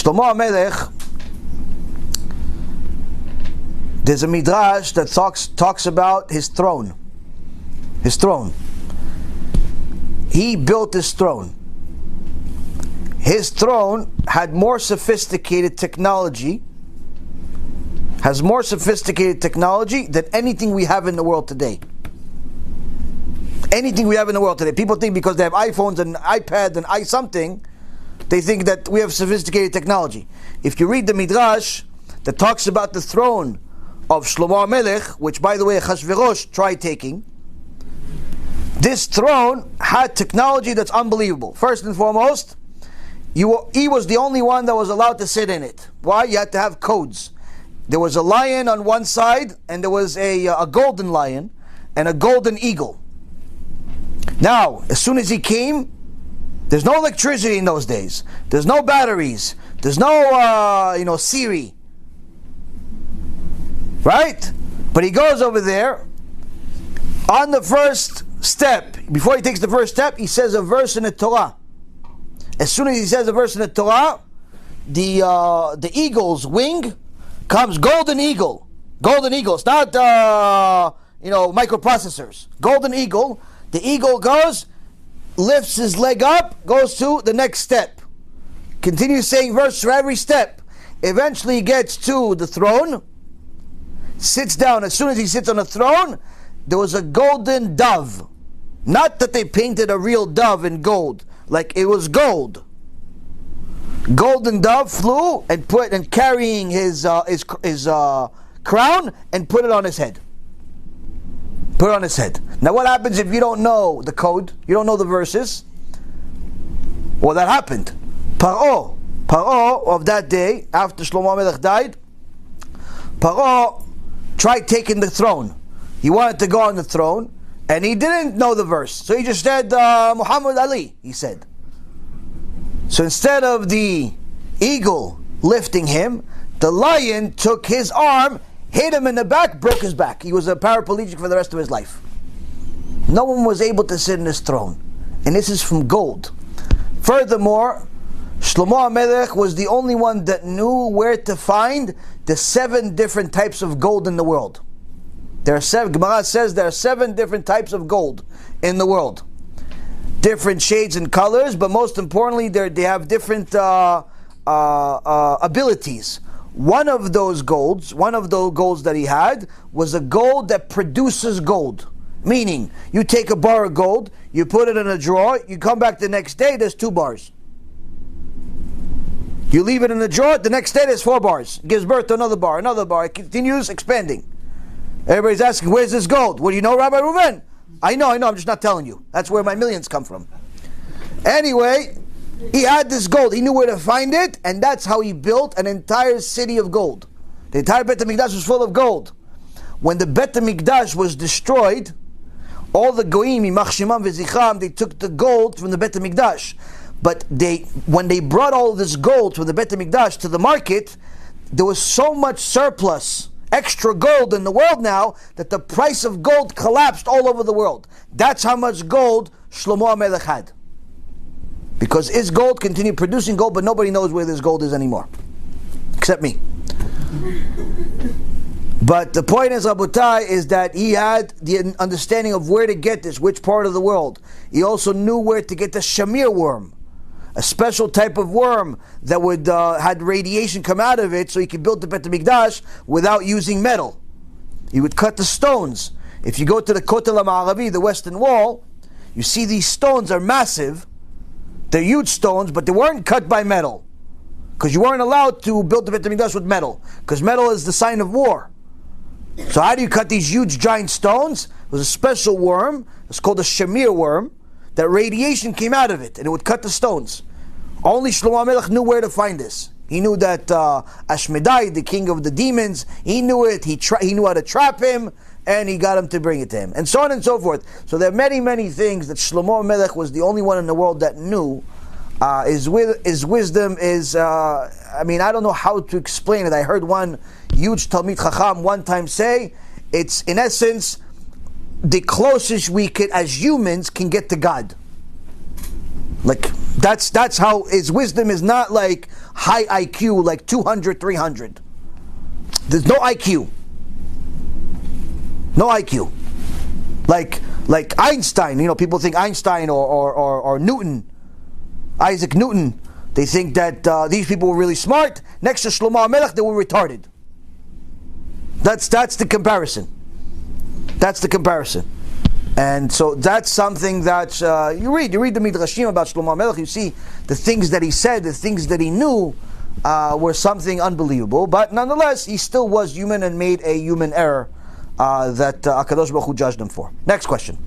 Shlomo HaMelech, there's a midrash that talks about his throne. His throne. He built his throne. His throne had more sophisticated technology, has more sophisticated technology than anything we have in the world today. Anything we have in the world today. People think because they have iPhones and iPads and something, they think that we have sophisticated technology. If you read the midrash that talks about the throne of Shlomo HaMelech, which by the way Achashverosh tried taking, this throne had technology that's unbelievable. First and foremost, he was the only one that was allowed to sit in it. Why? You had to have codes. There was a lion on one side, and there was a golden lion and a golden eagle. Now, as soon as he came, there's no electricity in those days. There's no batteries. There's no Siri. Right? But he goes over there. On the first step, before he takes the first step, he says a verse in the Torah. As soon as he says a verse in the Torah, the eagle's wing comes golden eagle. Golden eagle. It's not microprocessors. Golden eagle. The eagle goes, lifts his leg up, goes to the next step. Continues saying verse for every step. Eventually he gets to the throne, sits down. As soon as he sits on the throne, there was a golden dove. Not that they painted a real dove in gold, like it was gold. Golden dove flew and carrying his crown and put it on his head. Put it on his head. Now what happens if you don't know the code, you don't know the verses? Well, that happened. Paro of that day, after Shlomo HaMelech died, Paro tried taking the throne. He wanted to go on the throne, and he didn't know the verse. So he just said, Muhammad Ali, he said. So instead of the eagle lifting him, the lion took his arm, hit him in the back, broke his back. He was a paraplegic for the rest of his life. No one was able to sit in his throne. And this is from gold. Furthermore, Shlomo HaMelech was the only one that knew where to find the 7 different types of gold in the world. Gemara says there are 7 different types of gold in the world. Different shades and colors, but most importantly, they have different abilities. One of those golds that he had was a gold that produces gold. Meaning, you take a bar of gold, you put it in a drawer, you come back the next day, there's 2 bars. You leave it in the drawer, the next day there's 4 bars. It gives birth to another bar. It continues expanding. Everybody's asking, where's this gold? What do you know, Rabbi Reuven? I know, I'm just not telling you. That's where my millions come from. Anyway, he had this gold. He knew where to find it, and that's how he built an entire city of gold. The entire Bet HaMikdash was full of gold. When the Bet HaMikdash was destroyed, all the goyim, Yimach Shemam v'Zichram, they took the gold from the Bet HaMikdash. But when they brought all this gold from the Bet HaMikdash to the market, there was so much surplus, extra gold in the world now, that the price of gold collapsed all over the world. That's how much gold Shlomo HaMelech had. Because his gold continued producing gold, but nobody knows where this gold is anymore. Except me. But the point is, Rabotai, is that he had the understanding of where to get this, which part of the world. He also knew where to get the shamir worm, a special type of worm that would had radiation come out of it, so he could build the Bet HaMikdash without using metal. He would cut the stones. If you go to the Kotel HaMa'aravi, the Western Wall, you see these stones are massive. They're huge stones, but they weren't cut by metal, because you weren't allowed to build the Bet HaMikdash with metal, because metal is the sign of war. So how do you cut these huge giant stones? It was a special worm. It's called a shamir worm. That radiation came out of it, and it would cut the stones. Only Shlomo HaMelech knew where to find this. He knew that Ashmedai, the king of the demons, he knew it. He knew how to trap him, and he got him to bring it to him, and so on and so forth. So there are many, many things that Shlomo HaMelech was the only one in the world that knew. His wisdom is, I don't know how to explain it. I heard one huge Talmid Chacham one time say, it's in essence the closest we can, as humans, can get to God. Like, that's how his wisdom is not like high IQ, like 200, 300. There's no IQ. No IQ. Like Einstein, people think Einstein or Newton, Isaac Newton, they think that these people were really smart. Next to Shlomo HaMelech, they were retarded. That's the comparison. That's the comparison. And so that's something that you read the Midrashim about Shlomo HaMelech, you see the things that he said, the things that he knew were something unbelievable. But nonetheless, he still was human and made a human error that HaKadosh Baruch Hu judged him for. Next question.